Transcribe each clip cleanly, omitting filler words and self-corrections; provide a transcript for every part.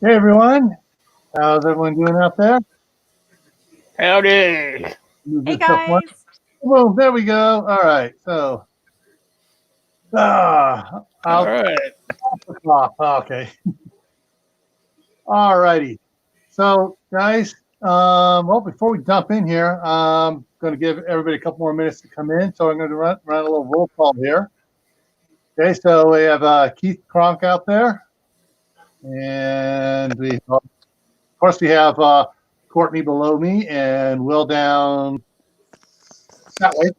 Hey everyone, how's everyone doing out there? Howdy. Move Hey this up one. guys. Well, there we go. All right, so All I'll right. off. Okay, all righty. So guys, well, before we jump in here, I'm going to give everybody a couple more minutes to come in. So I'm going to run a little roll call here. Okay, so we have Keith Kronk out there, and of course we have Courtney below me and Will down that way.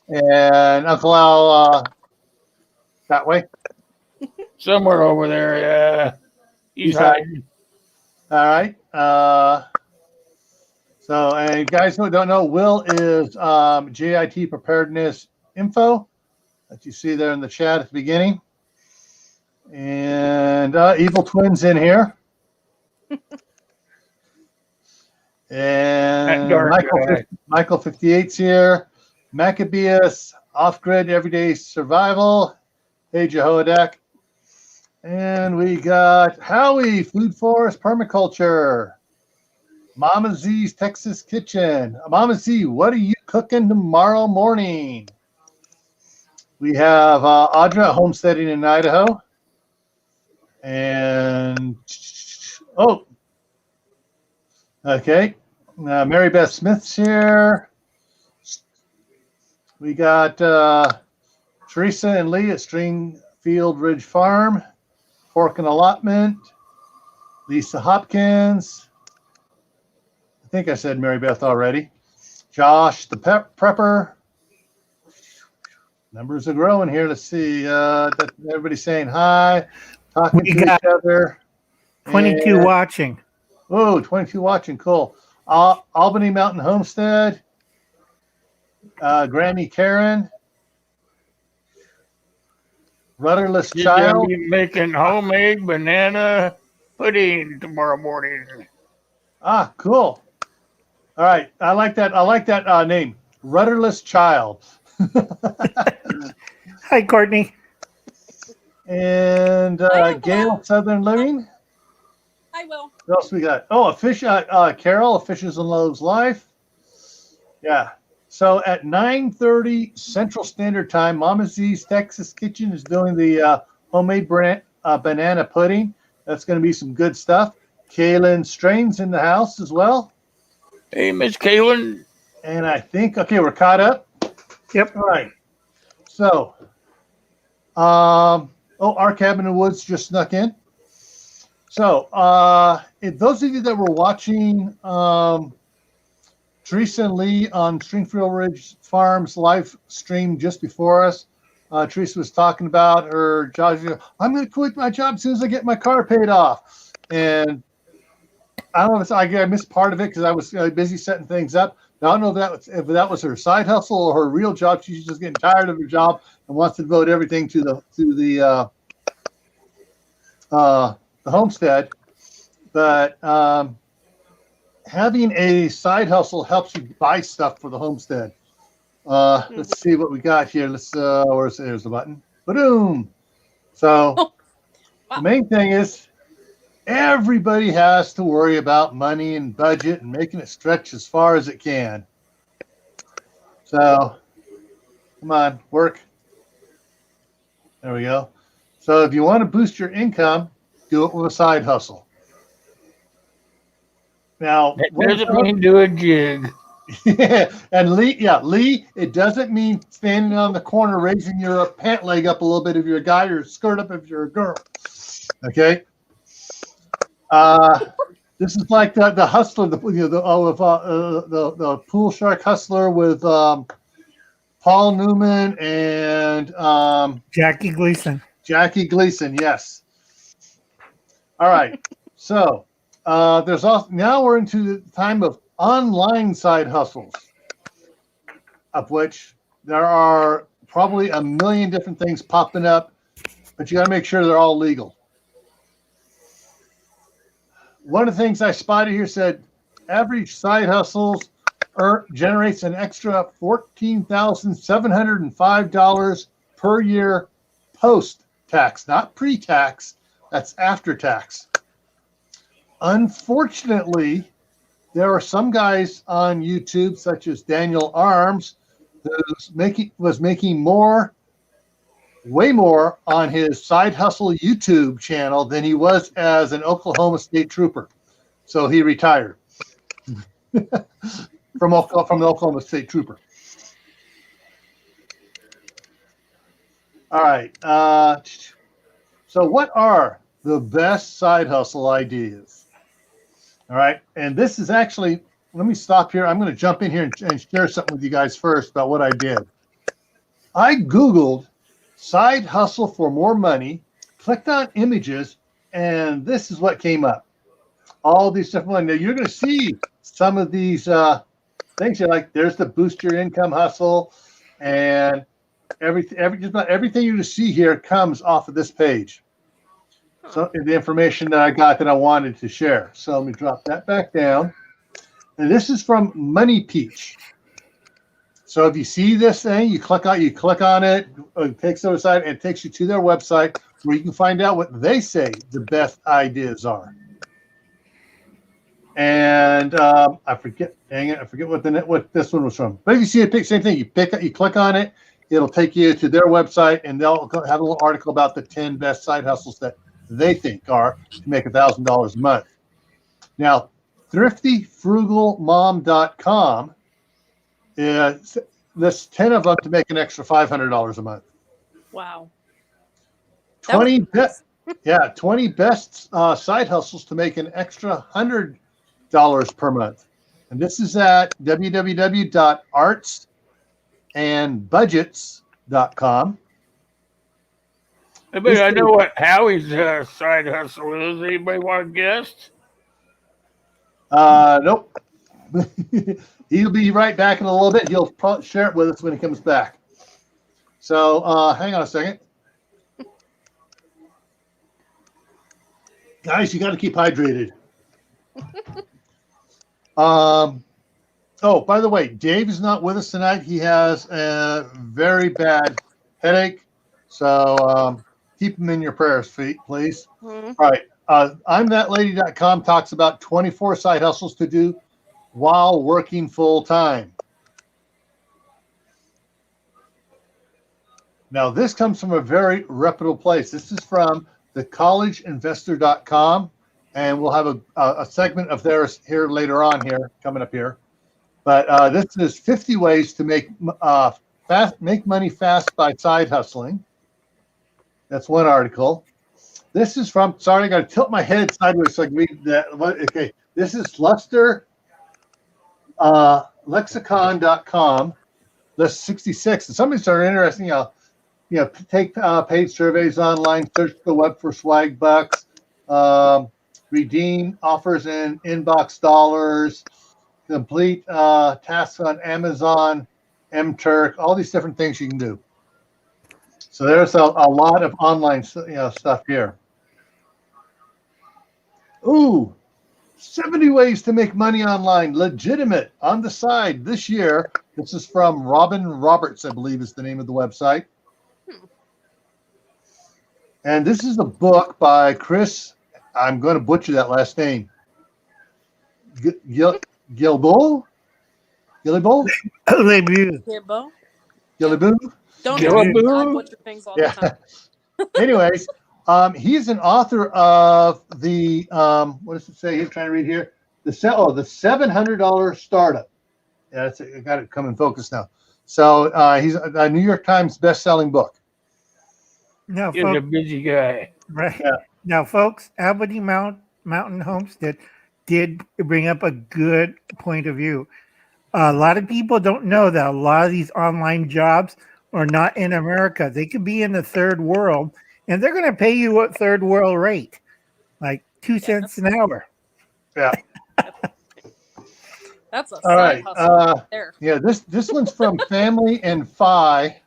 And Uncle Al that way. Somewhere over there, yeah. He's He's out. hiding. All right. So, and guys who don't know, Will is JIT preparedness info that you see there in the chat at the beginning. And Evil Twins in here. And Michael 58's here. Maccabeus, Off Grid Everyday Survival. Hey, Jehoiadak. And we got Howie, Food Forest Permaculture. Mama Z's Texas Kitchen. Mama Z, what are you cooking tomorrow morning? We have Audra homesteading in Idaho. And, okay. Mary Beth Smith's here. We got Teresa and Lee at Stringfield Ridge Farm. Pork and Allotment. Lisa Hopkins. I think I said Mary Beth already. Josh, the prepper. Numbers are growing here. Let's see. Everybody's saying hi, talking to each other. 22 watching. Oh, 22 watching. Cool. Albany Mountain Homestead. Granny Karen. Rudderless He's Child. gonna be making homemade banana pudding tomorrow morning. Ah, cool. All right, I like that name, Rudderless Child. Hi, Courtney. And Gail, Southern Living. I will. What else we got? Oh, a fish. Carol, a Fishes and Loaves Life. Yeah. So at 9:30 Central Standard Time, Mama Z's Texas Kitchen is doing the homemade banana pudding. That's going to be some good stuff. Kaylin Strain's in the house as well. Hey, Miss Kaylin. And I think, okay, we're caught up. Yep. All right. So, our Cabin in the Woods just snuck in. So, if those of you that were watching Teresa and Lee on Stringfield Ridge Farms live stream just before us, Teresa was talking about her job. I'm going to quit my job as soon as I get my car paid off. And I don't know if I missed part of it because I was busy setting things up. I don't know if that was her side hustle or her real job. She's just getting tired of her job and wants to devote everything to the homestead. But having a side hustle helps you buy stuff for the homestead. Let's see what we got here. There's the button. Boom. So the main thing is everybody has to worry about money and budget and making it stretch as far as it can. So come on, work. There we go. So if you want to boost your income, do it with a side hustle. Now, That doesn't mean do a jig. And Lee, it doesn't mean standing on the corner raising your pant leg up a little bit if you're a guy or skirt up if you're a girl. Okay. This is like the hustler, the pool shark hustler with Paul Newman and Jackie Gleason. Jackie Gleason, yes. All right. So there's also now we're into the time of online side hustles, of which there are probably a million different things popping up, but you got to make sure they're all legal. One of the things I spotted here said average side hustles generates an extra $14,705 per year post-tax, not pre-tax. That's after tax. Unfortunately, there are some guys on YouTube, such as Daniel Arms, was making way more on his side hustle YouTube channel than he was as an Oklahoma State trooper. So he retired from the Oklahoma State trooper. All right. So what are the best side hustle ideas? All right. And this is actually, let me stop here. I'm going to jump in here and share something with you guys first about what I did. I Googled side hustle for more money, clicked on images, and this is what came up. All these different ones. Now you're going to see some of these things. You're like, there's the boost your income hustle, and just about everything you see here comes off of this page. So the information that I got that I wanted to share. So let me drop that back down. And this is from Money Peach. So if you see this thing, you click on it, it takes the other side, and it takes you to their website where you can find out what they say the best ideas are. And I forget what this one was from. But if you see it, same thing. You click on it, it'll take you to their website, and they'll have a little article about the 10 best side hustles that they think are to make $1,000 a month. Now, thriftyfrugalmom.com lists 10 of them to make an extra $500 a month. Wow. 20 best side hustles to make an extra $100 per month. And this is at www.artsandbudgets.com. I know what Howie's side hustle is. Anybody want to guess? Nope. He'll be right back in a little bit. He'll probably share it with us when he comes back. So hang on a second. Guys, you got to keep hydrated. Oh, by the way, Dave is not with us tonight. He has a very bad headache. So keep him in your prayers, please. Mm-hmm. All right. I'mThatLady.com talks about 24 side hustles to do while working full time. Now, this comes from a very reputable place. This is from thecollegeinvestor.com, and we'll have a segment of theirs here later on here, coming up here. But this is 50 ways to make money fast by side hustling. That's one article. This is from, sorry, I got to tilt my head sideways so I can read that. Okay, this is lexicon.com, list 66. And some of these are interesting. Take paid surveys online, search the web for swag bucks, redeem offers in inbox dollars, complete tasks on Amazon, MTurk, all these different things you can do. So there's a lot of online stuff here. Ooh, 70 ways to make money online, legitimate, on the side this year. This is from Robin Roberts, I believe is the name of the website. And this is a book by Chris, I'm going to butcher that last name, Gilbo? Don't butcher things all the time. Anyways, he's an author of the what does it say? He's trying to read here. The $700 startup. Yeah, I got it come in focus now. So he's a New York Times best-selling book. Now, He's a busy guy. Right. Yeah. Now, folks, Albany Mountain Homestead did bring up a good point of view. A lot of people don't know that a lot of these online jobs are not in America. They could be in the third world, and they're going to pay you a third world rate, like 2 cents an hour. Yeah. That's a side hustle there. Yeah, this one's from Family and Fi,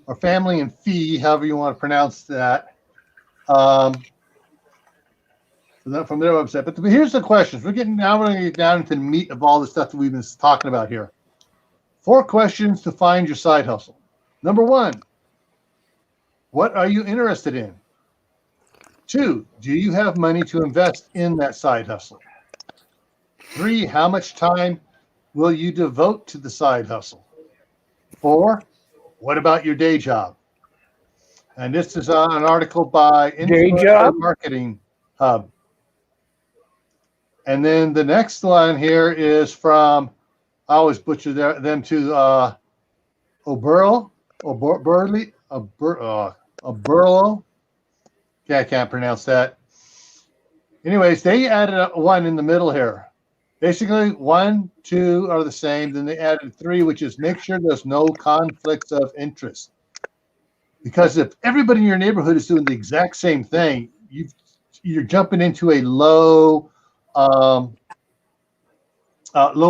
or Family and Fee, however you want to pronounce that. From their website. But here's the questions. We're going to get down into the meat of all the stuff that we've been talking about here. 4 questions to find your side hustle. Number 1, what are you interested in? 2, do you have money to invest in that side hustle? 3, how much time will you devote to the side hustle? 4, what about your day job? And this is an article by Day Influencer job? Marketing Hub. And then the next one here is from, I always butcher them to Oberlo. Yeah, I can't pronounce that. Anyways, they added one in the middle here. Basically, 1, 2 are the same. Then they added 3, which is make sure there's no conflicts of interest. Because if everybody in your neighborhood is doing the exact same thing, you're jumping into a low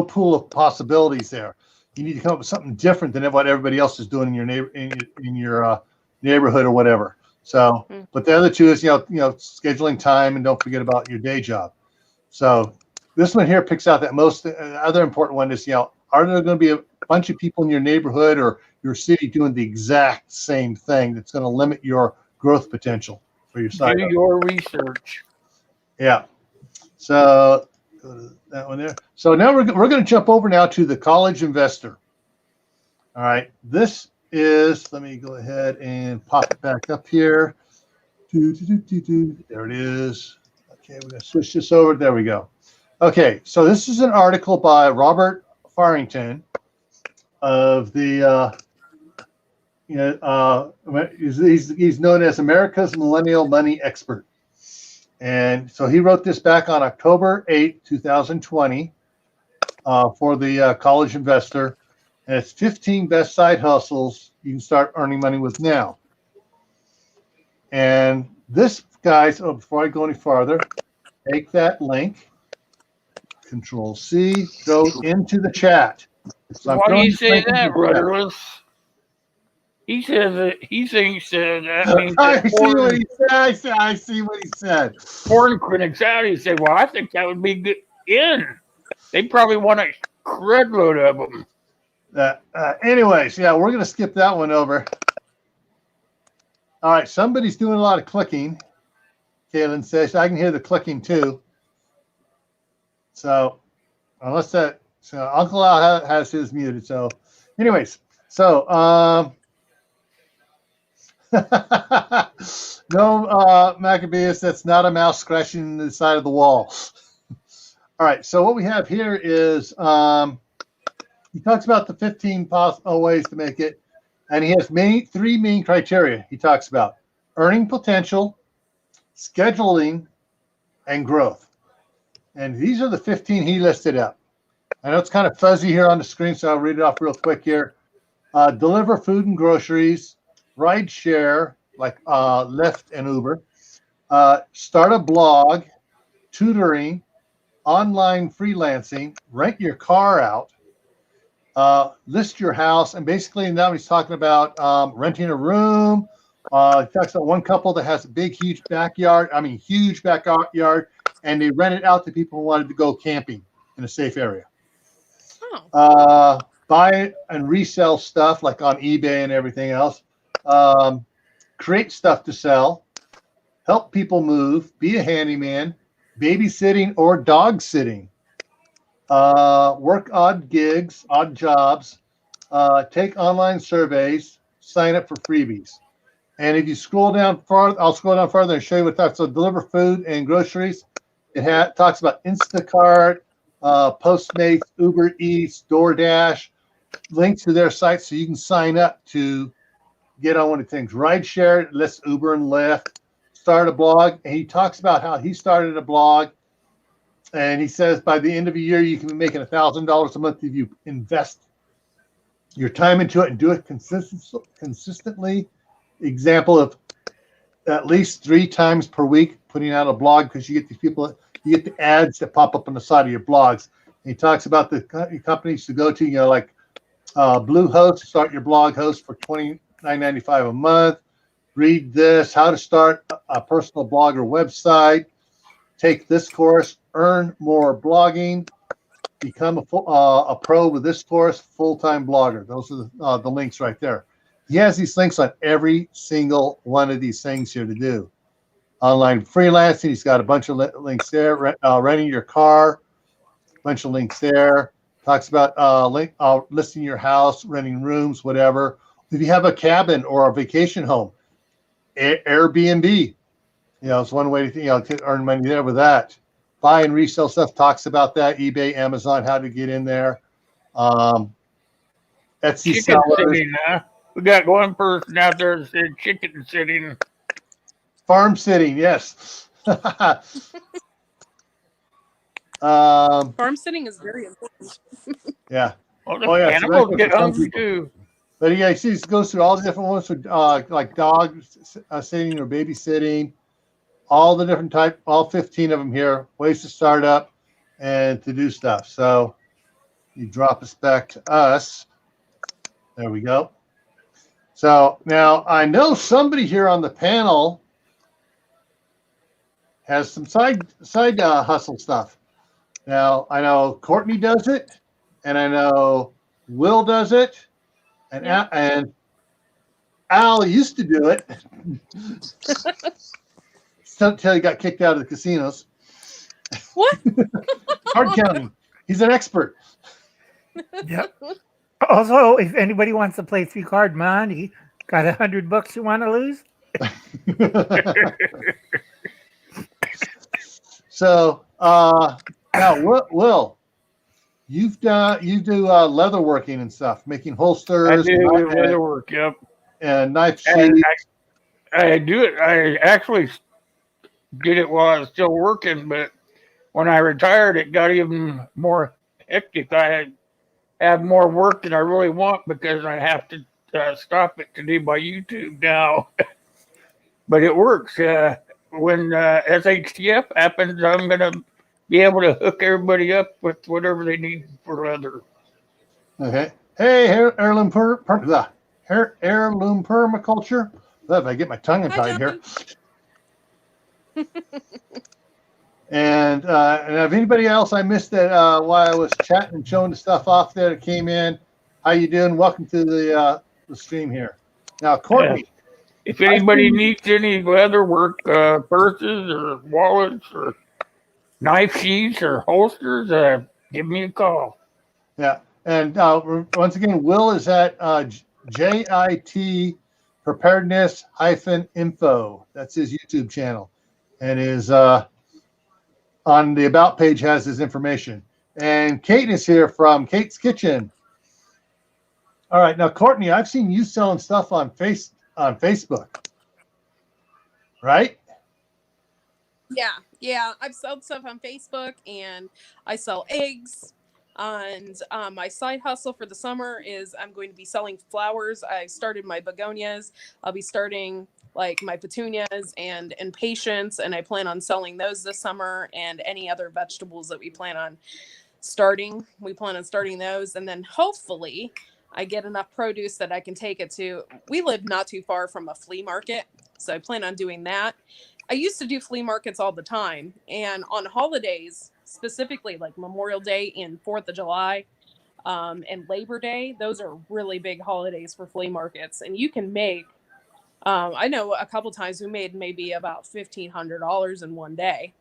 pool of possibilities there. You need to come up with something different than what everybody else is doing in your neighborhood or whatever. So, but the other 2 is scheduling time, and don't forget about your day job. So this one here picks out that most other important one is are there going to be a bunch of people in your neighborhood or your city doing the exact same thing that's going to limit your growth potential for your site? Do your research. Yeah. So go to that one there. So now we're going to jump over now to the college investor. All right. This is, let me go ahead and pop it back up here. There it is. Okay, we're going to switch this over. There we go. Okay, so this is an article by Robert Farrington of the, he's known as America's Millennial Money Expert. And so he wrote this back on October 8, 2020 for the college investor. And it's 15 best side hustles you can start earning money with now. And this, guys, before I go any farther, take that link, Control C, go into the chat. So why do you say that, Rudderless? He says that he thinks that means I see what he said. I see what he said. Porn critics out. He said, "Well, I think that would be good in. They probably want a crud load of them." Anyways, yeah, we're going to skip that one over. All right, somebody's doing a lot of clicking. Kaylin says, I can hear the clicking too. So, unless that, so Uncle Al has his muted. So, anyways, so, no, Maccabeus, that's not a mouse scratching the side of the wall. All right, so what we have here is, he talks about the 15 possible ways to make it, and he has 3 main criteria he talks about: earning potential, scheduling, and growth. And these are the 15 he listed up. I know it's kind of fuzzy here on the screen, so I'll read it off real quick here. Deliver food and groceries, ride share, like Lyft and Uber, start a blog, tutoring, online freelancing, rent your car out, list your house. And basically now he's talking about renting a room. He talks about one couple that has a big, huge backyard, and they rent it out to people who wanted to go camping in a safe area. Oh. Buy and resell stuff like on eBay and everything else. Create stuff to sell. Help people move. Be a handyman. Babysitting or dog sitting. Work odd gigs, odd jobs. Take online surveys. Sign up for freebies. And if you scroll down farther, I'll scroll down further and show you what that's. So deliver food and groceries. It talks about Instacart, Postmates, Uber Eats, DoorDash, links to their sites so you can sign up to get on one of the things. Rideshare, lists Uber and Lyft. Start a blog. And he talks about how he started a blog. And he says by the end of the year, you can be making $1,000 a month if you invest your time into it and do it consistently. Example of at least 3 times per week putting out a blog, because you get these people, you get the ads that pop up on the side of your blogs. And he talks about the companies to go to, like Bluehost, start your blog host for $29.95 a month. Read this, how to start a personal blog or website. Take this course, earn more blogging, become a pro with this course, full-time blogger. Those are the links right there. He has these links on every single one of these things here to do. online freelancing. He's got a bunch of links there. Renting your car, a bunch of links there. Talks about listing your house, renting rooms, whatever. If you have a cabin or a vacation home, Airbnb, it's one way to earn money there with that. Buy and resell stuff, talks about that. eBay, Amazon, how to get in there. Etsy Chicken sellers. sitting, huh? We got one person out there that said chicken sitting. Farm sitting, yes. Farm sitting is very important. Yeah. Well, the animals get hungry too. But yeah, he goes through all the different ones for like dog sitting or babysitting, all the different type, all 15 of them here, ways to start up and to do stuff. So you drop us back to us. There we go. So now I know somebody here on the panel has some side hustle stuff. Now I know Courtney does it, and I know Will does it. And Al used to do it until he got kicked out of the casinos. What? Card counting. He's an expert. Yep. Also, if anybody wants to play 3-card money, got $100 you want to lose? So now, Will, you do leather working and stuff, making holsters. I do leather work, yep. And knife And sheaths. I do it. I actually did it while I was still working, but when I retired, it got even more hectic. I have more work than I really want because I have to stop it to do my YouTube now. But it works. When SHTF happens, I'm going to be able to hook everybody up with whatever they need for leather. Okay. Hey, heirloom permaculture. If I get my tongue untied here. And if anybody else I missed that while I was chatting and showing the stuff off there that came in, how you doing? Welcome to the stream here. Now, Courtney. If anybody needs any leather work, purses or wallets or knife sheaths or holsters, give me a call. Yeah. And once again, Will is at JIT preparedness-info. That's his YouTube channel. And is on the About page has his information. And Kate is here from Kate's Kitchen. All right. Now, Courtney, I've seen you selling stuff on Facebook. Right? Yeah. I've sold stuff on Facebook, and I sell eggs. And my side hustle for the summer is I'm going to be selling flowers. I started my begonias. I'll be starting like my petunias and impatiens, and I plan on selling those this summer, and any other vegetables that we plan on starting. We plan on starting those, and then hopefully I get enough produce that I can take it to. We live not too far from a flea market, so I plan on doing that. I used to do flea markets all the time, and on holidays, specifically like Memorial Day and 4th of July and Labor Day, those are really big holidays for flea markets. And you can make, I know a couple times we made maybe about $1,500 in one day.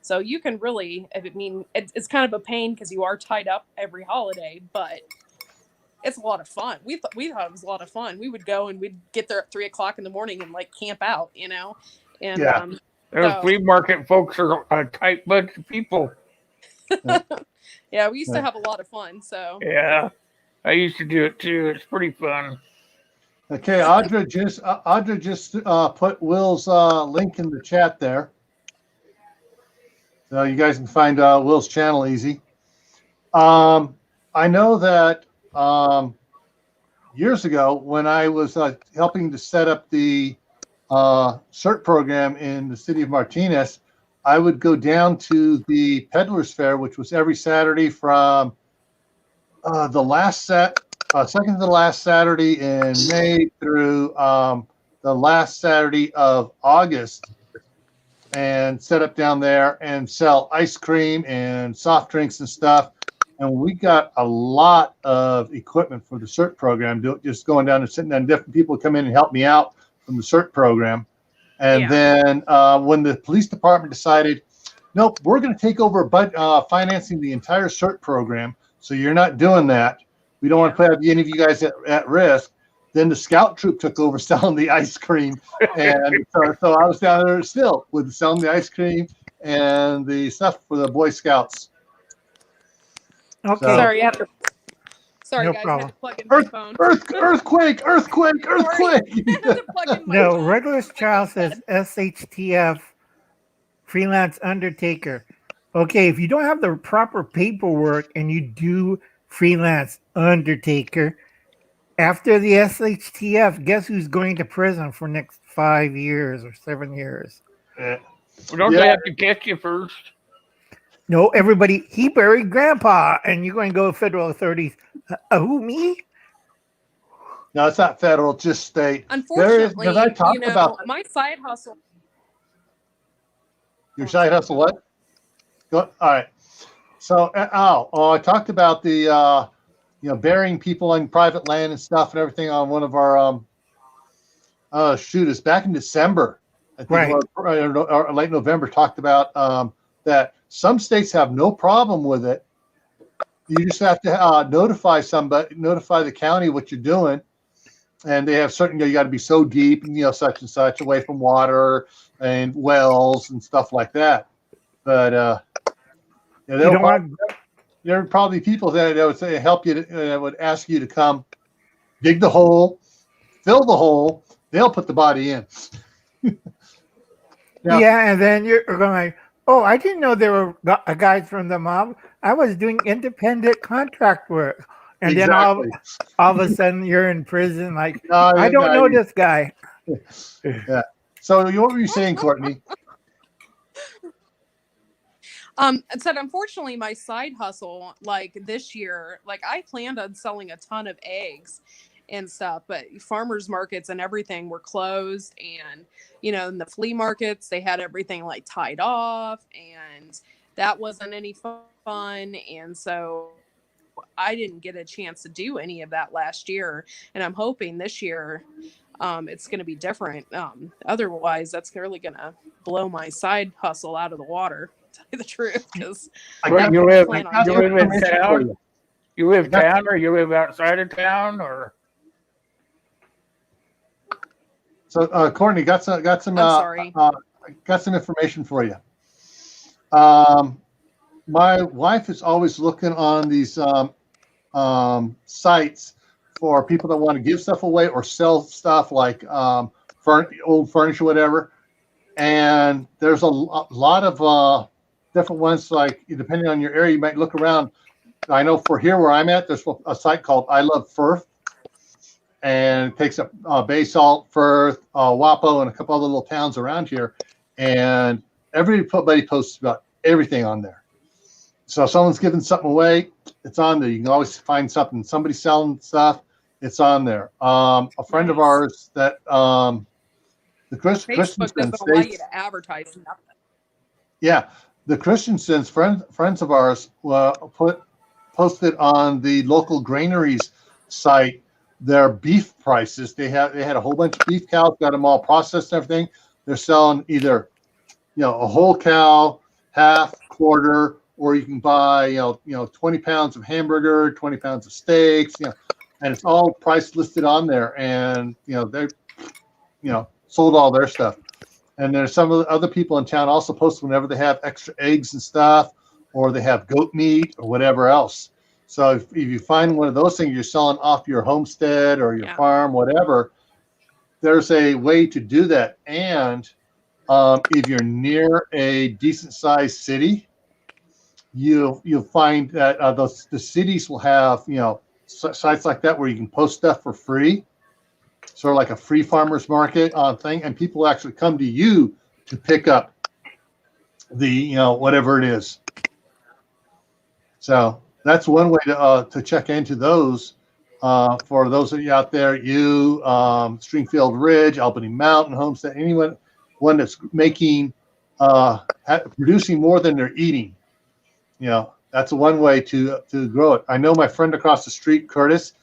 So you can really, it's kind of a pain because you are tied up every holiday, but it's a lot of fun. We thought it was a lot of fun. We would go and we'd get there at 3:00 in the morning and like camp out, And yeah. Those flea market folks are a tight bunch of people. Yeah, we used to have a lot of fun. So yeah, I used to do it too. It's pretty fun. Okay, Audra just put Will's link in the chat there, so you guys can find Will's channel easy. I know that years ago when I was helping to set up the CERT program in the city of Martinez, I would go down to the Peddlers Fair, which was every Saturday from second to the last Saturday in May through the last Saturday of August, and set up down there and sell ice cream and soft drinks and stuff. And we got a lot of equipment for the CERT program, just going down and sitting down. Different people come in and help me out from the CERT program. And Yeah. then when the police department decided, nope, we're going to take over financing the entire CERT program, so you're not doing that. We don't want to put any of you guys at risk. Then the scout troop took over selling the ice cream. And so I was down there still with selling the ice cream and the stuff for the Boy Scouts. Okay. So- Sorry, Sorry, No guys, problem. I had to plug in my phone. Earthquake! I had to plug in my No, phone. Regulus Child says SHTF freelance undertaker. Okay, if you don't have the proper paperwork and you do freelance undertaker, after the SHTF, guess who's going to prison for next 5 years or 7 years? Yeah. Don't they have to catch you first? No, everybody, he buried grandpa, and you're going to go to federal authorities. Who, me? No, it's not federal, it's just state. Unfortunately, I talked about my side hustle. your side hustle. What? All right. So, I talked about the burying people on private land and stuff and everything on one of our it's back in December, I think, Right. or late November. Talked about that some states have no problem with it. You just have to notify the county what you're doing, and they have certain. You got to be so deep, and such and such, away from water and wells and stuff like that. But You don't want there are probably people that would say help you. That would ask you to come dig the hole, fill the hole. They'll put the body in. Now- Yeah, and then you're going like, oh, I didn't know there were guys from the mob. I was doing independent contract work. And Exactly. then all of a sudden you're in prison like, No, I don't know this guy. Yeah. So what were you saying, Courtney? It said, unfortunately, my side hustle, like this year, like I planned on selling a ton of eggs and stuff, but farmers markets and everything were closed, and in the flea markets they had everything like tied off, and that wasn't any fun, and so I didn't get a chance to do any of that last year, and I'm hoping this year it's going to be different. Otherwise that's really going to blow my side hustle out of the water, to tell you the truth, because You live plan on in doing town? You live town, or you live outside of town, or? So Courtney got some I'm sorry. got some information for you. My wife is always looking on these sites for people that want to give stuff away or sell stuff like old furniture, whatever. And there's a lot of different ones. Like depending on your area, you might look around. I know for here where I'm at, there's a site called I Love Firth, and it takes up Bay Salt, Firth, Wapo, and a couple other little towns around here. And everybody posts about everything on there. So if someone's giving something away, it's on there. You can always find something. Somebody's selling stuff, it's on there. A friend of ours that the Facebook doesn't allow you to advertise nothing. Yeah, the Christensen's friends of ours posted on the local granaries site their beef prices. They had a whole bunch of beef cows, got them all processed and everything. They're selling either a whole cow, half, quarter, or you can buy 20 pounds of hamburger, 20 pounds of steaks, and it's all price listed on there. And they sold all their stuff. And there's some of the other people in town also post whenever they have extra eggs and stuff, or they have goat meat or whatever else. So if you find one of those things you're selling off your homestead or your farm, whatever, there's a way to do that. And if you're near a decent sized city, you'll find that the cities will have sites like that where you can post stuff for free, sort of like a free farmers market thing, and people actually come to you to pick up the whatever it is. So that's one way to check into those. For those of you out there, Stringfield Ridge, Albany Mountain, Homestead, anyone that's making producing more than they're eating. That's one way to grow it. I know my friend across the street, Curtis,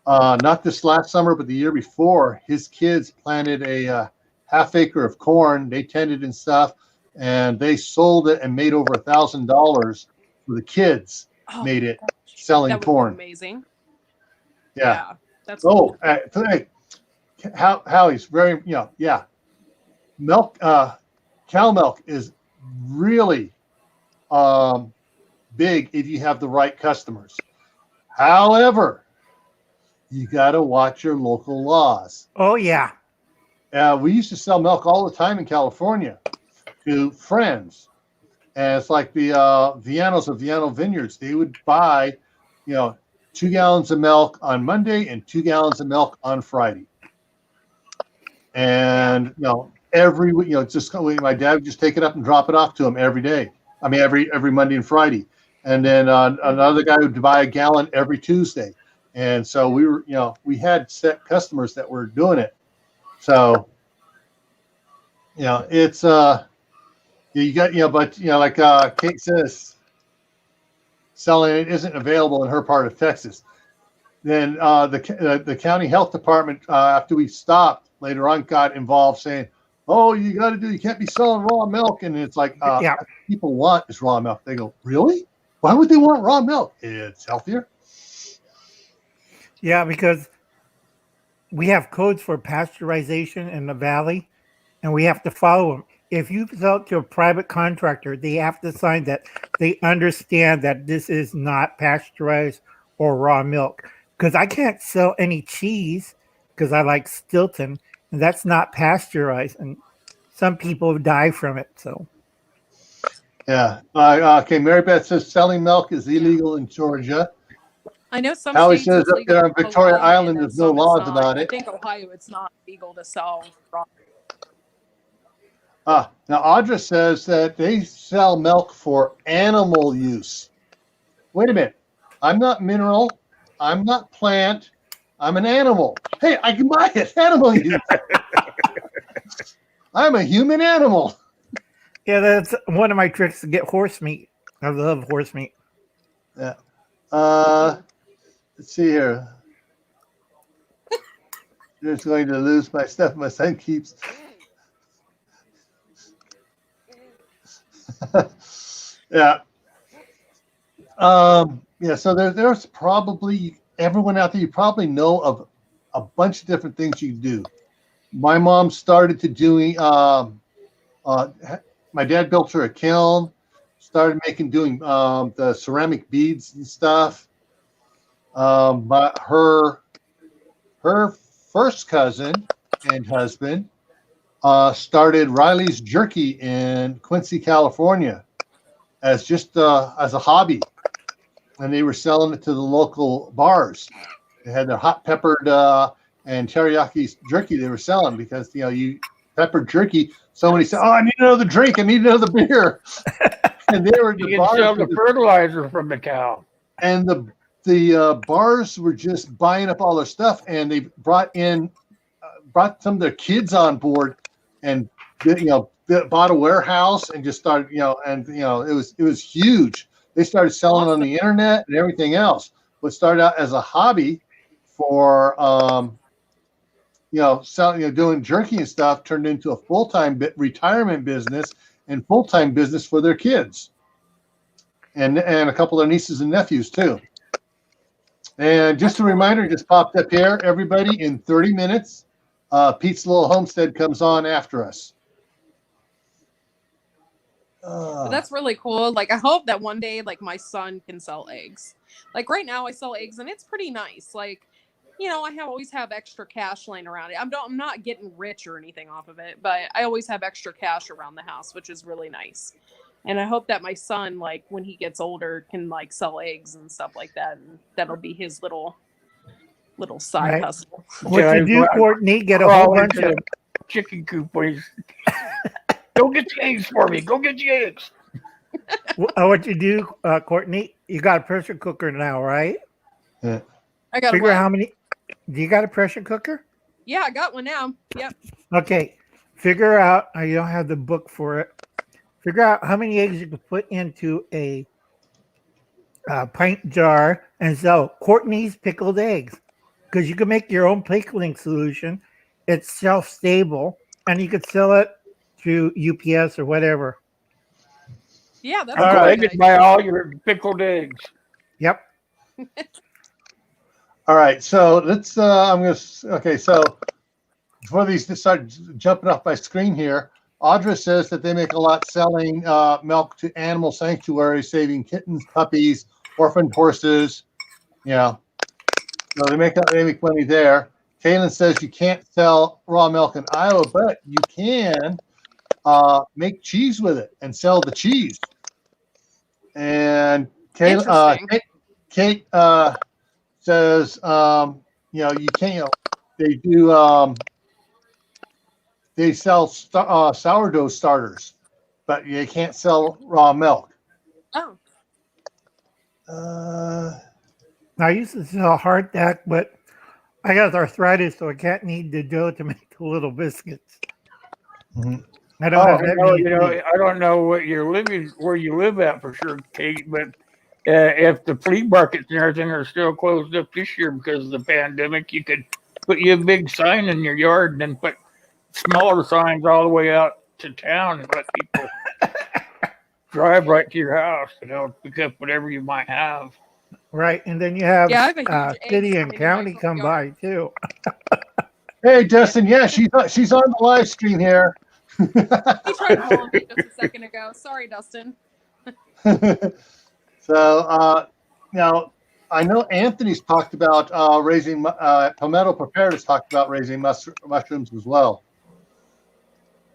not this last summer, but the year before, his kids planted a half acre of corn. They tended and stuff, and they sold it and made over $1,000 for the kids. Oh, Made it gosh. selling That would be corn. amazing. Yeah. That's cool. Hey, Howie's very, milk, cow milk is really big if you have the right customers. However, you got to watch your local laws. Oh, yeah. We used to sell milk all the time in California to friends. And it's like the Vianos of Viano Vineyards. They would buy, 2 gallons of milk on Monday and 2 gallons of milk on Friday. And, every week, just my dad would just take it up and drop it off to him every day. I mean, every Monday and Friday. And then another guy would buy a gallon every Tuesday. And so we had set customers that were doing it. So, it's, you got, but, like Kate says, selling it isn't available in her part of Texas. Then the county health department, after we stopped, later on got involved saying, oh, you can't be selling raw milk. And it's like, people want is raw milk. They go, really? Why would they want raw milk? It's healthier. Yeah, because we have codes for pasteurization in the valley, and we have to follow them. If you sell it to a private contractor, they have to sign that they understand that this is not pasteurized or raw milk. Because I can't sell any cheese because I like Stilton, and that's not pasteurized, and some people die from it. So, yeah. Okay. Mary Beth says selling milk is illegal in Georgia. I know some Howie states says it's up legal there on in Victoria Hawaii, Island, and there's no some it's laws not. about it. I think Ohio, it's not legal to sell raw. Now Audra says that they sell milk for animal use. Wait a minute. I'm not mineral. I'm not plant. I'm an animal. Hey, I can buy it. Animal use. I'm a human animal. yeah, that's one of my tricks to get horse meat. I love horse meat. Yeah. Let's see here. Just going to lose my stuff. My son keeps. Yeah. So there's probably everyone out there. You probably know of a bunch of different things you can do. My mom started to doing. My dad built her a kiln. Started doing the ceramic beads and stuff. But her first cousin and husband started Riley's Jerky in Quincy, California, as just as a hobby, and they were selling it to the local bars. They had their hot peppered and teriyaki jerky they were selling because you peppered jerky. Somebody said, "Oh, I need another drink. I need another beer," and they were You can sell the fertilizer from the cow. And the bars were just buying up all their stuff, and they brought some of their kids on board, and bought a warehouse and just started, it was huge. They started selling on the internet and everything else. What started out as a hobby for selling, doing jerky and stuff, turned into a full-time retirement business and full-time business for their kids, and a couple of their nieces and nephews too. And just a reminder, just popped up here, everybody, in 30 minutes, Pete's Little Homestead comes on after us. But that's really cool. Like, I hope that one day, like, my son can sell eggs. Like, right now I sell eggs and it's pretty nice. Like, I always have extra cash laying around. I'm not getting rich or anything off of it, but I always have extra cash around the house, which is really nice. And I hope that my son, like, when he gets older, can, like, sell eggs and stuff like that. And that'll be his little side hustle. What you do, Courtney, get a whole bunch of chicken coop, please. Go get the eggs for me. Go get the eggs. What you do, Courtney, you got a pressure cooker now, right? Yeah. I got Figure out how many. Do you got a pressure cooker? Yeah, I got one now. Yep. Okay. Figure out, you don't have the book for it. Figure out how many eggs you can put into a pint jar and sell Courtney's pickled eggs. Because you can make your own pickling solution. It's shelf stable. and you could sell it through UPS or whatever. Yeah, that's Uncle a right. good Egg buy idea. all your pickled eggs. Yep. All right, so let's. I'm gonna. Okay, so before these start jumping off my screen here, Audra says that they make a lot selling milk to animal sanctuaries, saving kittens, puppies, orphaned horses. So they make money there. Kaylin says you can't sell raw milk in Iowa, but you can make cheese with it and sell the cheese. And Interesting. Kate says, you can't. They do. They sell sourdough starters, but you can't sell raw milk. Oh, I used to sell hardtack, but I got arthritis, so I can't knead the dough to make the little biscuits. Mhm. I don't have that many. I don't know where you live at for sure, Kate, but if the flea markets and everything are still closed up this year because of the pandemic, you could put a big sign in your yard and then put smaller signs all the way out to town and let people drive right to your house, pick up whatever you might have. Right, and then you have yeah, I have a huge egg city sign and in my county front come by yard. too. Hey, Dustin. Yeah, she's on the live stream here. He tried calling me just a second ago. Sorry, Dustin. So now I know Anthony's talked about raising. Palmetto Prepared has talked about raising mushrooms as well.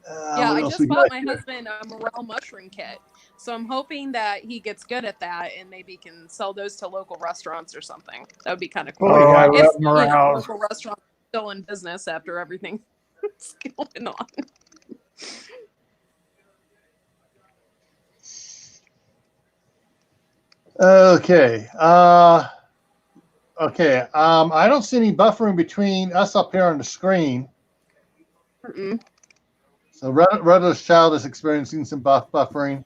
Yeah, what I else just we bought got my here? husband a morel mushroom kit. So I'm hoping that he gets good at that and maybe can sell those to local restaurants or something. That would be kind of cool. Oh, I yeah. love If morels. local restaurants are still in business after everything that's going on. Okay. Okay. I don't see any buffering between us up here on the screen. Mm-mm. So Rudder's Child is experiencing some buffering.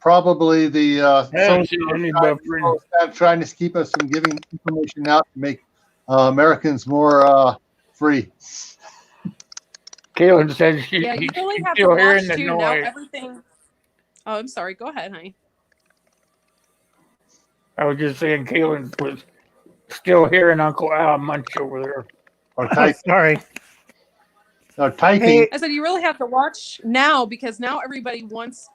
Probably the I haven't seen any buffering. trying to keep us from giving information out to make Americans more free. Kaylin says Yeah, you he's really have to still watch hearing the too. Now noise. everything. Oh, I'm sorry. Go ahead, honey. I was just saying Kaylin was still hearing Uncle Al munch over there. Or Oh, sorry. typing. Hey, I said you really have to watch now because now everybody wants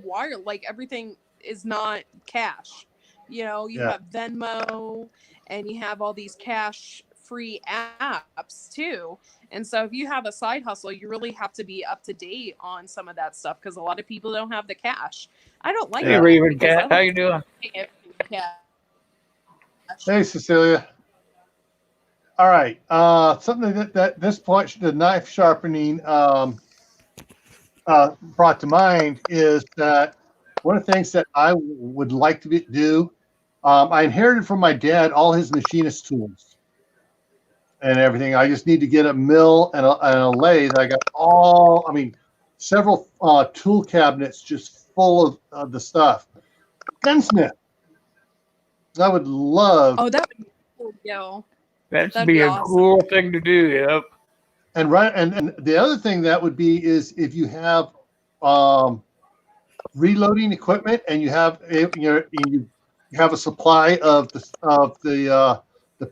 wire. Like everything is not cash. You have Venmo and you have all these cash-free apps too. And so if you have a side hustle, you really have to be up to date on some of that stuff because a lot of people don't have the cash. I don't like Hey, that Raven because I Cat, how like you doing? cash. Hey, Cecilia. All right. Something that at this point the knife sharpening brought to mind is that one of the things that I would like to do. I inherited from my dad all his machinist tools and everything. I just need to get a mill and a lathe. I got several tool cabinets just full of the stuff. Gunsmith. I would love. Oh, that would be cool, yo. That'd be a awesome. cool thing to do. Yep. And the other thing that would be is if you have reloading equipment and you have you have a supply of the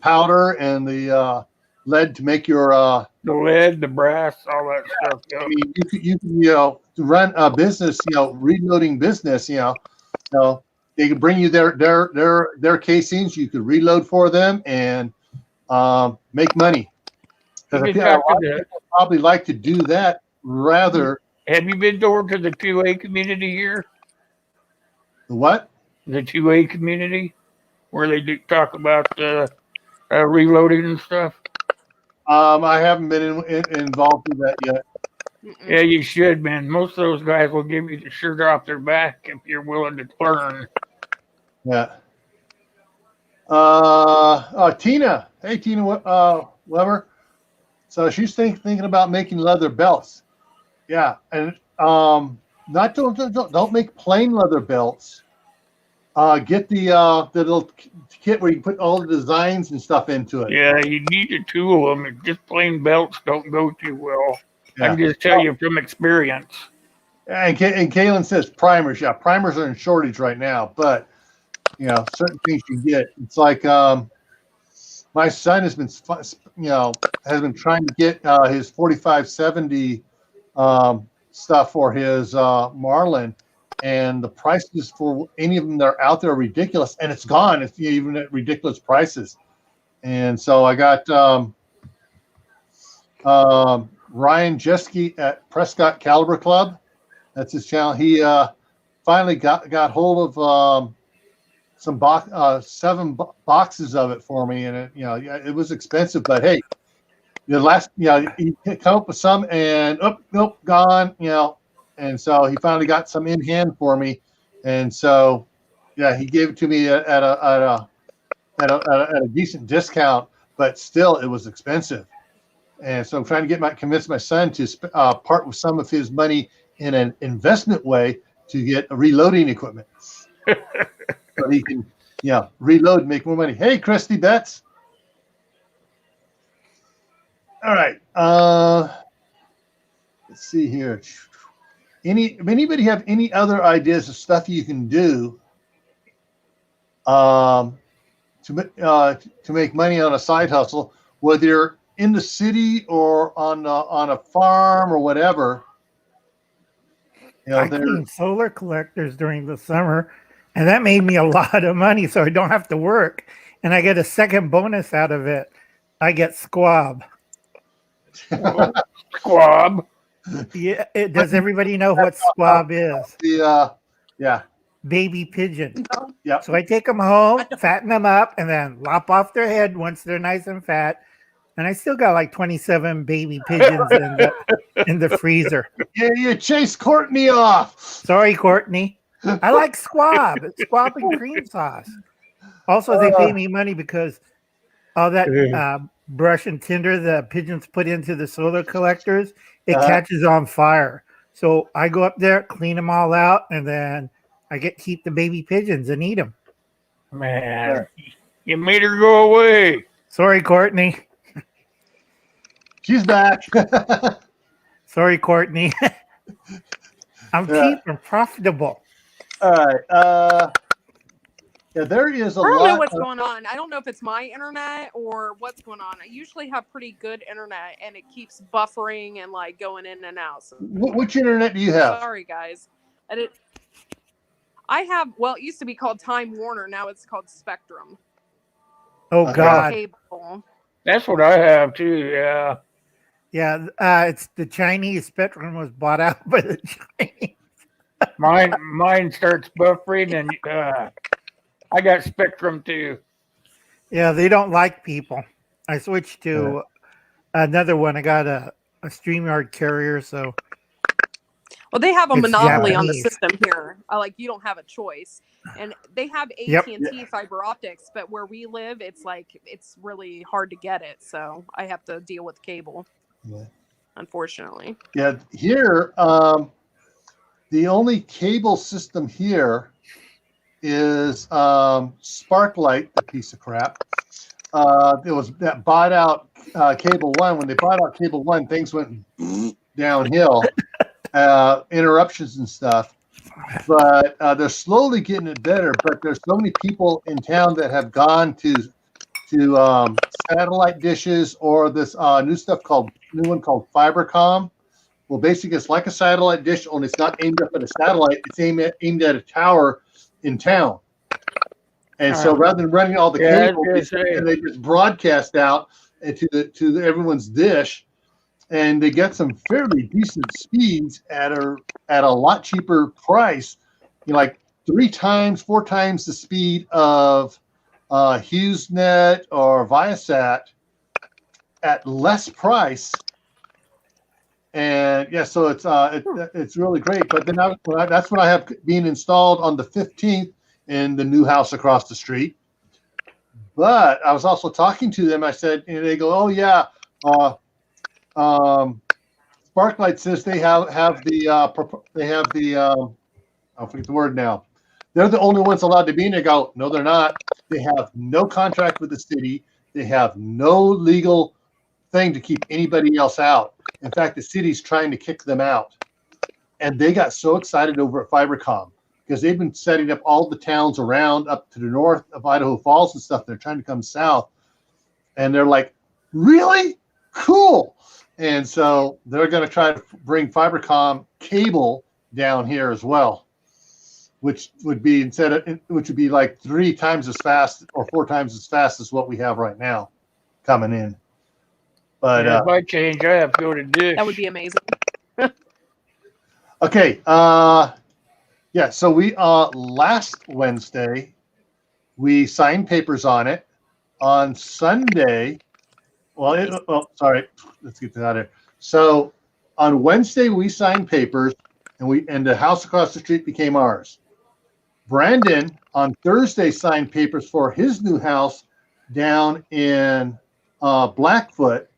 powder and the lead to make your The lead, the brass, all that stuff. Yep. I mean, you can run a business, reloading business, they could bring you their casings. You could reload for them and make money. Because people probably like to do that rather. Have you been over to the 2A community here? The what? The 2A community, where they do talk about reloading and stuff. I haven't been involved in that yet. Mm-mm. Yeah, you should, man. Most of those guys will give you the shirt off their back if you're willing to learn. Yeah. Tina. Hey, Tina Weber. So she's thinking about making leather belts. Yeah, and don't make plain leather belts. Get the little kit where you put all the designs and stuff into it. Yeah, you need to tool them. Just plain belts don't go too well. I can just tell you from experience. And Kaylin says primers. Yeah, primers are in shortage right now, but certain things you get. It's like my son has been trying to get his 4570 stuff for his Marlin, and the prices for any of them that are out there are ridiculous, and it's gone. It's even at ridiculous prices. And so I got Ryan Jeske at Prescott Caliber Club. That's his channel. He finally got hold of some 7 boxes of it for me, and it was expensive, but hey, the last he come up with some, and nope, gone, and so he finally got some in hand for me, and so he gave it to me at a decent discount, but still it was expensive, and so I'm trying to convince my son to part with some of his money in an investment way to get reloading equipment. So he can, reload and make more money. Hey, Christy Betts. All right. Let's see here. Anybody have any other ideas of stuff you can do to make money on a side hustle, whether you're in the city or on a farm or whatever? I clean solar collectors during the summer, and that made me a lot of money, so I don't have to work. And I get a second bonus out of it. I get squab. Squab? Yeah. Does everybody know what squab is? Yeah. Baby pigeon. No. Yep. So I take them home, fatten them up, and then lop off their head once they're nice and fat. And I still got like 27 baby pigeons in the freezer. Yeah, you chased Courtney off. Sorry, Courtney. I like squab. It's squab and cream sauce. Also, they pay me money because all that brush and tinder the pigeons put into the solar collectors, it catches on fire. So I go up there, clean them all out, and then I get to keep the baby pigeons and eat them. Man, you made her go away. Sorry, Courtney. She's back. Sorry, Courtney. I'm cheap and profitable. All right. There is a lot. I don't know what's going on. I don't know if it's my internet or what's going on. I usually have pretty good internet, and it keeps buffering and like going in and out. So, which internet do you have? sorry, guys. I have. Well, it used to be called Time Warner. Now it's called Spectrum. Oh God. Cable. That's what I have too. Yeah. Yeah, it's the Chinese. Spectrum was bought out by the Chinese. Mine starts buffering, and I got Spectrum too. Yeah, they don't like people. I switched to another one. I got a StreamYard carrier, so. Well, they have a It's monopoly on the Japanese. system here. Like you don't have a choice, and they have AT&T fiber optics, but where we live, it's really hard to get it. So I have to deal with cable. Yeah. Unfortunately. Yeah, here, the only cable system here is Sparklight, a piece of crap. It was that bought out Cable One. When they bought out Cable One, things went downhill, interruptions and stuff. But they're slowly getting it better. But there's so many people in town that have gone to satellite dishes or this new one called Fibercom. Well, basically, it's like a satellite dish, only it's not aimed up at a satellite. It's aimed at a tower in town. And so, rather than running all the cable, they just broadcast out to everyone's dish, and they get some fairly decent speeds at a lot cheaper price. Like 3 times, 4 times the speed of HughesNet or Viasat at less price. And yeah, so it's really great. But then that's what I have being installed on the 15th in the new house across the street. But I was also talking to them. I said, and they go, "Oh yeah, Sparklight says they have the I forget the word now. They're the only ones allowed to be in." They go, "No, they're not. They have no contract with the city. They have no legal thing to keep anybody else out. In fact, the city's trying to kick them out. And they got so excited over at Fibercom because they've been setting up all the towns around up to the north of Idaho Falls and stuff. They're trying to come south. And they're like, really? Cool. And so they're going to try to bring Fibercom cable down here as well, which would be like 3 times as fast or 4 times as fast as what we have right now coming in. But if I change, I have to go to dish. That would be amazing. okay. Yeah. So we last Wednesday we signed papers on it. On Sunday, sorry, let's get that out of here. So on Wednesday we signed papers, and the house across the street became ours. Brandon on Thursday signed papers for his new house down in Blackfoot,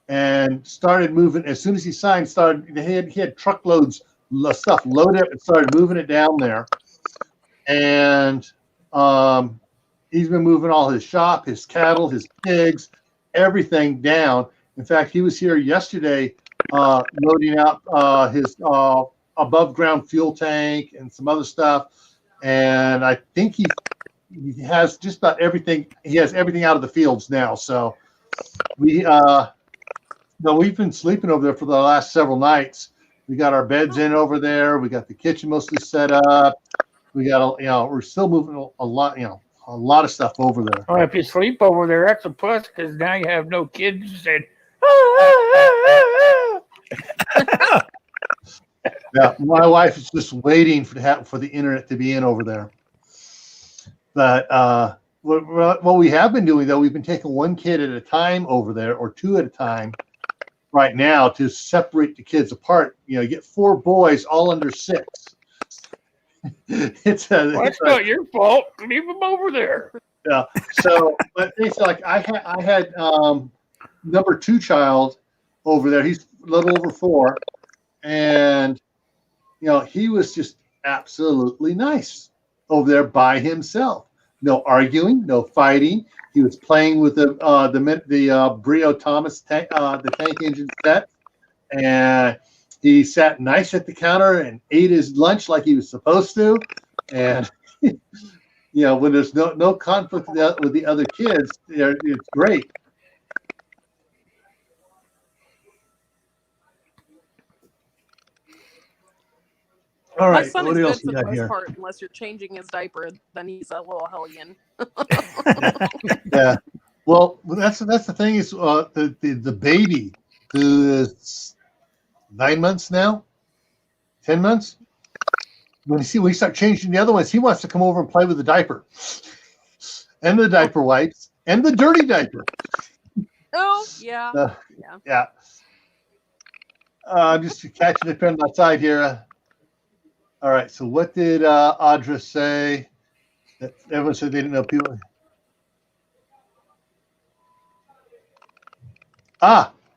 and started moving. As soon as he signed, he had truckloads of stuff loaded up and started moving it down there. And he's been moving all his shop, his cattle, his pigs, everything down. In fact, he was here yesterday loading out his above ground fuel tank and some other stuff. And I think he has just about everything. He has everything out of the fields now. So we've been sleeping over there for the last several nights. We got our beds in over there. We got the kitchen mostly set up. We got, we're still moving a lot of stuff over there. Well, if you sleep over there, that's a plus because now you have no kids and. Yeah, my wife is just waiting for the internet to be in over there. But what we have been doing, though, we've been taking one kid at a time over there, or 2 at a time right now, to separate the kids apart. You get 4 boys all under 6. That's not your fault. Leave them over there. Yeah. So, but it's like I had number 2 child over there. He's a little over 4, and he was just absolutely nice over there by himself. No arguing, no fighting. He was playing with the Brio Thomas tank, the tank engine set, and he sat nice at the counter and ate his lunch like he was supposed to. And when there's no conflict with the other kids, it's great. All right, My son what is else good we for the got most here? part, unless you're changing his diaper, then he's a little hellion. Yeah. Well, that's the thing is the baby, who is 9 months now, 10 months. When we start changing the other ones, he wants to come over and play with the diaper, and the diaper wipes, and the dirty diaper. Oh yeah, yeah. I'm just catching the pen outside here. All right. So what did Audra say? Everyone said they didn't know people.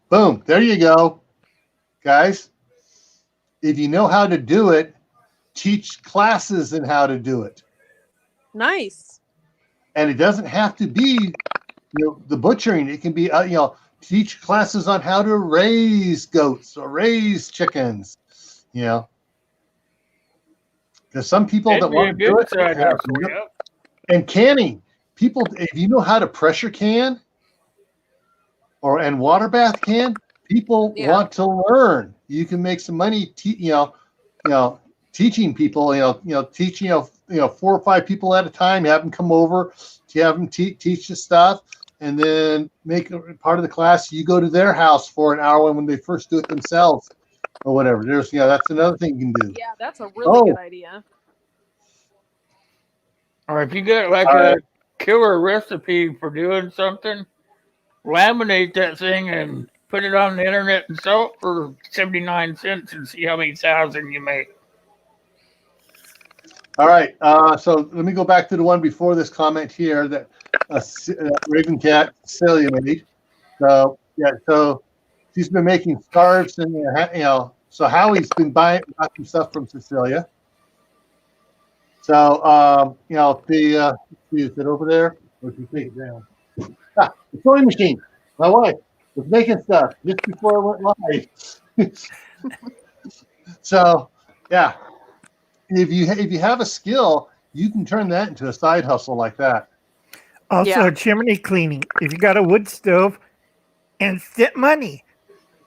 Boom. There you go, guys. If you know how to do it, teach classes in how to do it. Nice. And it doesn't have to be, the butchering. It can be, teach classes on how to raise goats or raise chickens, Because some people that want to do it, and canning, people, if you know how to pressure can and water bath can, people want to learn. You can make some money, teaching people, teaching 4 or 5 people at a time. Have them come over, to have them teach the stuff, and then make it part of the class. You go to their house for an hour when they first do it themselves, or whatever. There's, that's another thing you can do. Yeah, that's a really good idea. Or if you get a killer recipe for doing something, laminate that thing and put it on the internet and sell it for 79 cents and see how many thousand you make. All right. So let me go back to the one before this comment here that Raven Cat Celia made. So she's been making scarves and so Howie's been buying some stuff from Cecilia. So is it over there? Or should we take it down? The sewing machine. My wife. was making stuff just before I went live. So, yeah, if you have a skill, you can turn that into a side hustle like that. Also, Yeah. chimney cleaning. If you got a wood stove, instant money.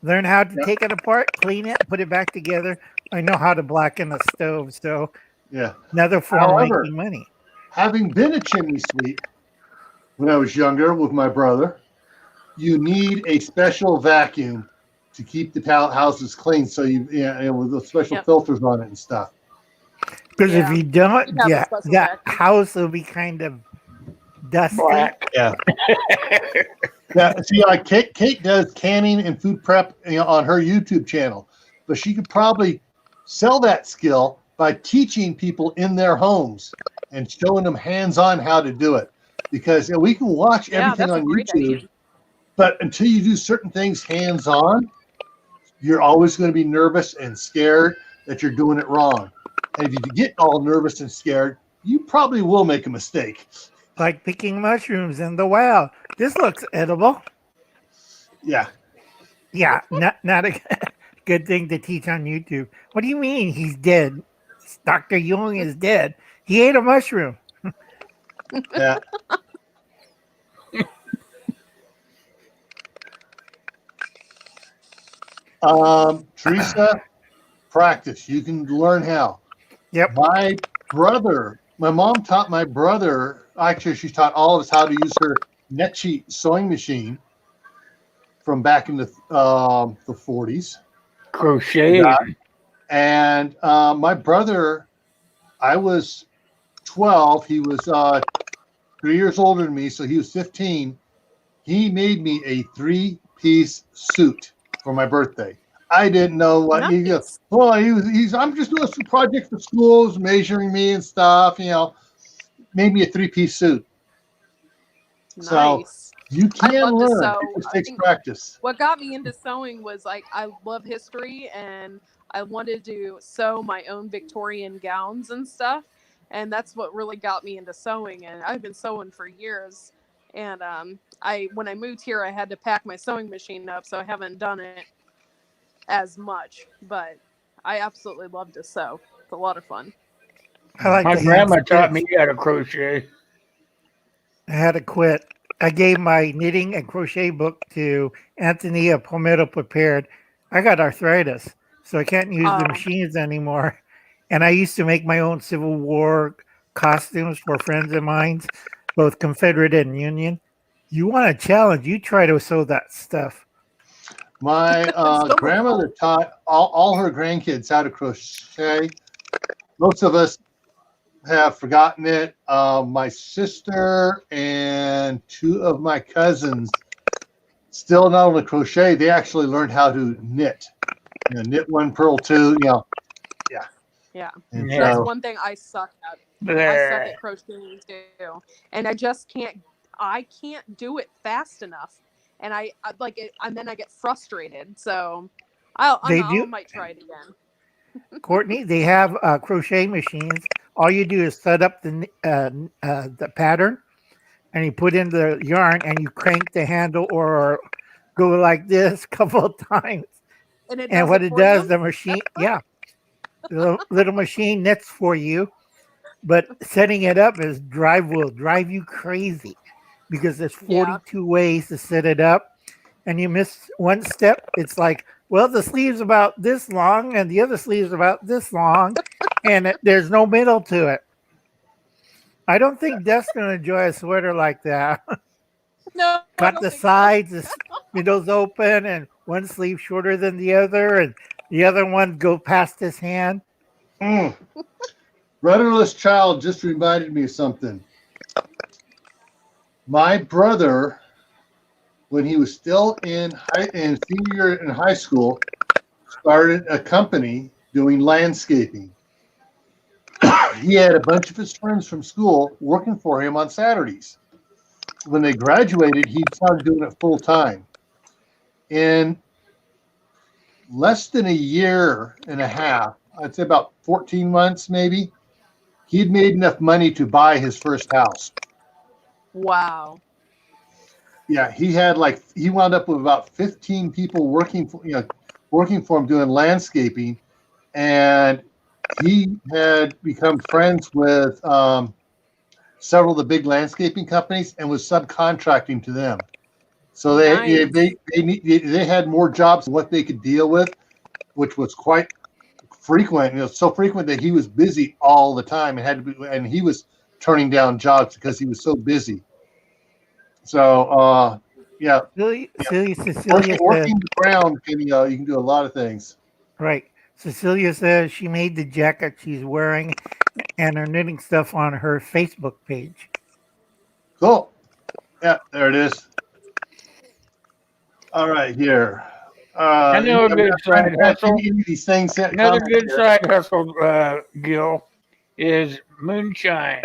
Learn how to Yep. take it apart, clean it, put it back together. I know how to blacken a stove, so Yeah. another form of However, making money. having been a chimney sweep when I was younger with my brother, you need a special vacuum to keep the houses clean. So with the special Yep. filters on it and stuff. Because if Yeah. you don't, You have a special that vacuum. house will be kind of dusty. Black. Yeah. Yeah. See, like Kate does canning and food prep, on her YouTube channel, but she could probably sell that skill by teaching people in their homes and showing them hands-on how to do it. Because we can watch Yeah, everything that's a on great YouTube, idea. but until you do certain things hands-on, you're always going to be nervous and scared that you're doing it wrong. And if you get all nervous and scared, you probably will make a mistake. Like picking mushrooms in the wild. This looks edible. Yeah. Yeah, not a good thing to teach on YouTube. What do you mean he's dead? Dr. Jung is dead. He ate a mushroom. Yeah. Teresa, practice. You can learn how. Yep. My mom taught my brother, actually, she taught all of us how to use her NetSheet sewing machine from back in the 40s. Crochet. Yeah. And my brother, I was 12. He was 3 years older than me, so he was 15. He made me a 3-piece suit for my birthday. I didn't know what he goes. Nice. Well, I'm just doing some projects for schools, measuring me and stuff. Made me a 3-piece suit. So Nice. you I can love to learn. sew. It just I takes think practice. what got me into sewing was I love history and I wanted to sew my own Victorian gowns and stuff. And that's what really got me into sewing. And I've been sewing for years. And when I moved here, I had to pack my sewing machine up, so I haven't done it as much. But I absolutely love to sew. It's a lot of fun. I like My the grandma hand taught stitch. me how to crochet. I had to quit. I gave my knitting and crochet book to Anthony of Palmetto Prepared. I got arthritis, so I can't use the Oh. machines anymore. And I used to make my own Civil War costumes for friends of mine, both Confederate and Union. You want a challenge, you try to sew that stuff. My So grandmother taught all her grandkids how to crochet. Most of us have forgotten it. My sister and 2 of my cousins still not only crochet, they actually learned how to knit. Knit 1, purl 2, Yeah. And Yeah. That's so, one thing I suck at. I suck Bleh. at crocheting too, and I just can't. I can't do it fast enough, and I like it, and then I get frustrated. So I They do. might try it again. Courtney, they have crochet machines. All you do is set up the pattern, and you put in the yarn, and you crank the handle or go like this a couple of times. And it And does what it it for does, you? the machine, the little machine knits for you. But setting it up will drive you crazy because there's Yeah. 42 ways to set it up, and you miss one step. It's like, well, the sleeve's about this long, and the other sleeve's about this long, and there's no middle to it. I don't think Death's gonna enjoy a sweater like that. No, I Got don't the think so. sides, the middle's open, and one sleeve shorter than the other, and the other one go past his hand. Rudderless Child just reminded me of something. My brother, when he was still in senior year in high school, started a company doing landscaping. He had a bunch of his friends from school working for him on Saturdays. When they graduated, he started doing it full time. In less than a year and a half, I'd say about 14 months maybe, he'd made enough money to buy his first house. Wow. Yeah, he wound up with about 15 people working for him doing landscaping, and he had become friends with several of the big landscaping companies and was subcontracting to them. So Nice. they had more jobs than what they could deal with, which was quite frequent. So frequent that he was busy all the time and he was turning down jobs because he was so busy. So yeah, Cecilia says, working the ground can you can do a lot of things. right. Cecilia says she made the jacket she's wearing and her knitting stuff on her Facebook page. Cool. Yeah, there it is. All right, here. I know a good side hustle. These things Another good side hustle, Gil, is moonshine.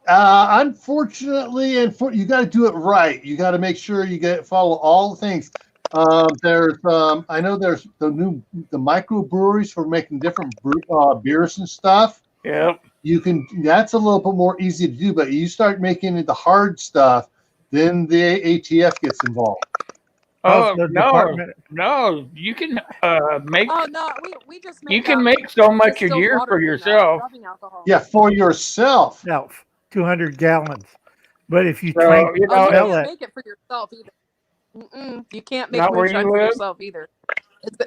Unfortunately, you got to do it right. You got to make sure you follow all the things. I know there's the microbreweries for making different beers and stuff. Yep. That's a little bit more easy to do, but you start making it the hard stuff, then the ATF gets involved. Oh no! You can make. Oh no, we just made you can make so much a year for yourself. Yeah, for yourself. 200 gallons. But if you So, try you know, you sell can't it, make it for yourself either. You can't make Not where moonshine you for live? yourself either.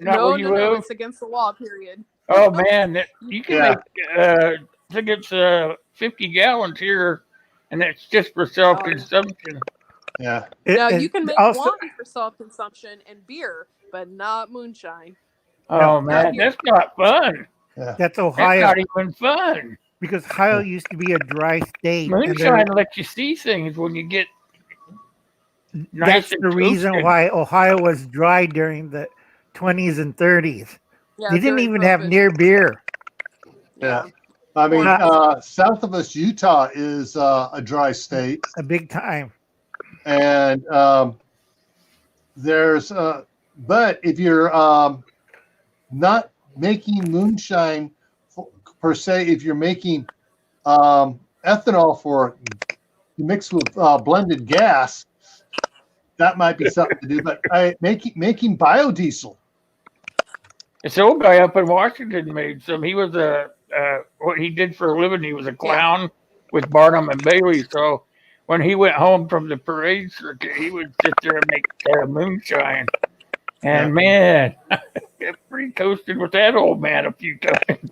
Not where you live? It's against the law. Period. Oh man, you can Yeah. make. I think it's 50 gallons here, and it's just for self-consumption. Yeah. Now you can make also, wine for self-consumption and beer, but not moonshine. Oh man, that's not fun. Yeah. that's That's Ohio not even fun. because Ohio used to be a dry state. and Moonshine lets you see things when you get nice that's and the reason toasted. why Ohio was dry during the 20s and 30s. Yeah, They didn't during even have COVID. near beer. Yeah. I mean, south of us, Utah is a dry state, A big time. and there's but if you're not making moonshine per se, if you're making ethanol for mixed with blended gas, that might be something to do. But making biodiesel. This old guy up in Washington made some. He was what he did for a living. He was a clown with Barnum and Bailey. So when he went home from the parade circuit, he would sit there and make moonshine. And man, I got pretty toasted with that old man a few times.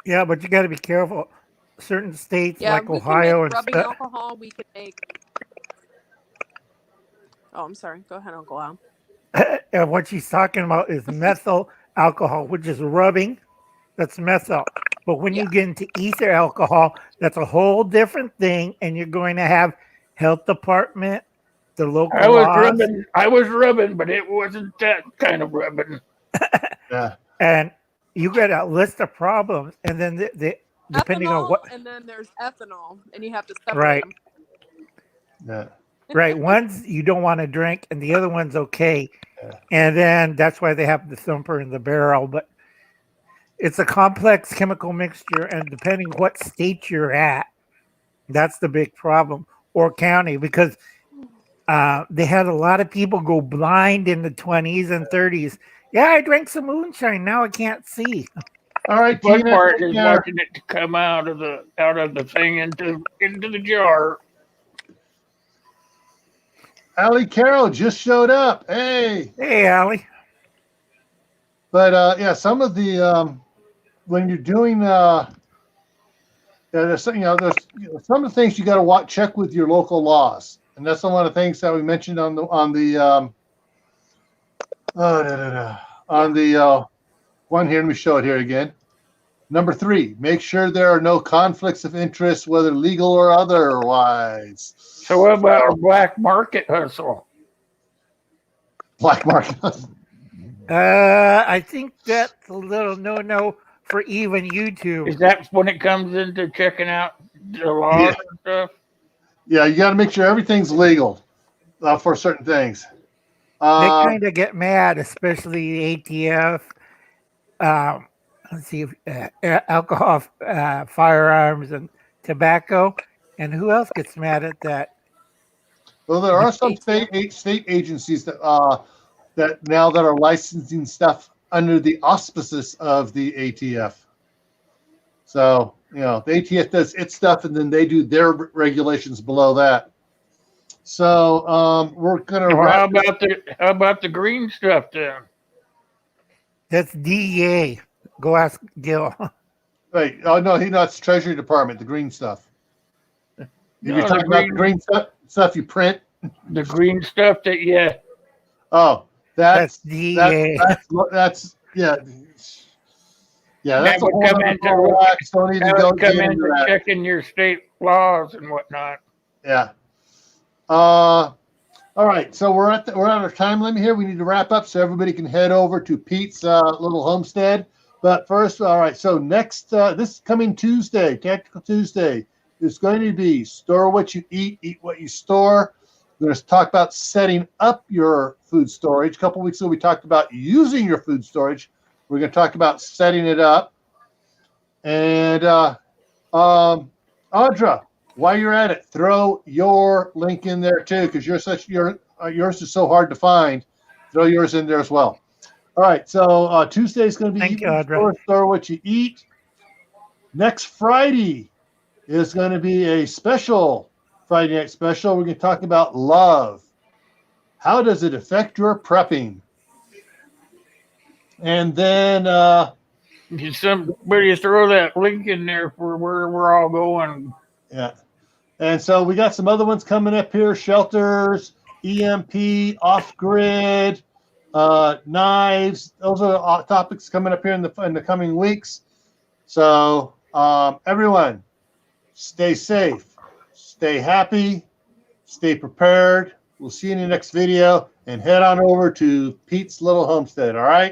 Yeah, but you got to be careful. Certain states like we Ohio can make and rubbing alcohol. We can make. Oh, I'm sorry. Go ahead, Uncle Al. and what she's talking about is methyl alcohol, which is rubbing. That's methyl. But when you get into ether alcohol, that's a whole different thing, and you're going to have health department, the local laws. I was rubbing, but it wasn't that kind of rubbing. Yeah. And you get a list of problems, and then the depending ethanol, on what. And then there's ethanol, and you have to separate Right. them. Yeah. Right. One's you don't want to drink, and the other one's okay. Yeah. And then that's why they have the thumper in the barrel. But it's a complex chemical mixture, and depending what state you're at, that's the big problem, or county, because they had a lot of people go blind in the 20s and 30s. Yeah, I drank some moonshine. Now I can't see. All right, The fun Tina. part is watching it to come out of the thing into the jar. Allie Carroll just showed up. Hey, Allie. But some of the when you're doing there's some of the things you got to check with your local laws, and that's one of the things that we mentioned on the one here. Let me show it here again. Number 3, make sure there are no conflicts of interest, whether legal or otherwise. So what about our black market hustle? Black market hustle. I think that's a little no for even YouTube. Is that when it comes into checking out the laws and stuff? Yeah, you got to make sure everything's legal for certain things. They kind of get mad, especially the ATF. Let's see, alcohol, firearms, and tobacco. And who else gets mad at that? Well, there are some ATF. state agencies that that are licensing stuff under the auspices of the ATF. So the ATF does its stuff, and then they do their regulations below that. So we're gonna Well, how wrap. about the green stuff then? That's DEA. Go ask Gil. Wait, oh no, that's Treasury Department, the green stuff. If No, you're talking about the green stuff you print. The green stuff that Oh, That's DEA. that's yeah. Yeah, that that's a would whole come other into relax. Don't even that go would come get into into that. checking your state laws and whatnot. Yeah. All right. So we're at our time limit here. We need to wrap up so everybody can head over to Pete's little homestead. But first, all right. So next, this coming Tuesday, Tactical Tuesday, is going to be store what you eat what you store. We're going to talk about setting up your food storage. A couple weeks ago, we talked about using your food storage. We're going to talk about setting it up. And Audra, while you're at it, throw your link in there too, because yours is so hard to find. Throw yours in there as well. All right, so Tuesday is going to be Thank you, Audra. store what you eat. Next Friday is going to be a special Friday night special. We're going to talk about love. How does it affect your prepping? And then Somebody throw that link in there for where we're all going. yeah. And so we got some other ones coming up here: shelters, EMP, off-grid, knives. Those are topics coming up here in the coming weeks. So everyone, stay safe, stay happy, stay prepared. We'll see you in the next video, and head on over to Pete's Little Homestead. All right.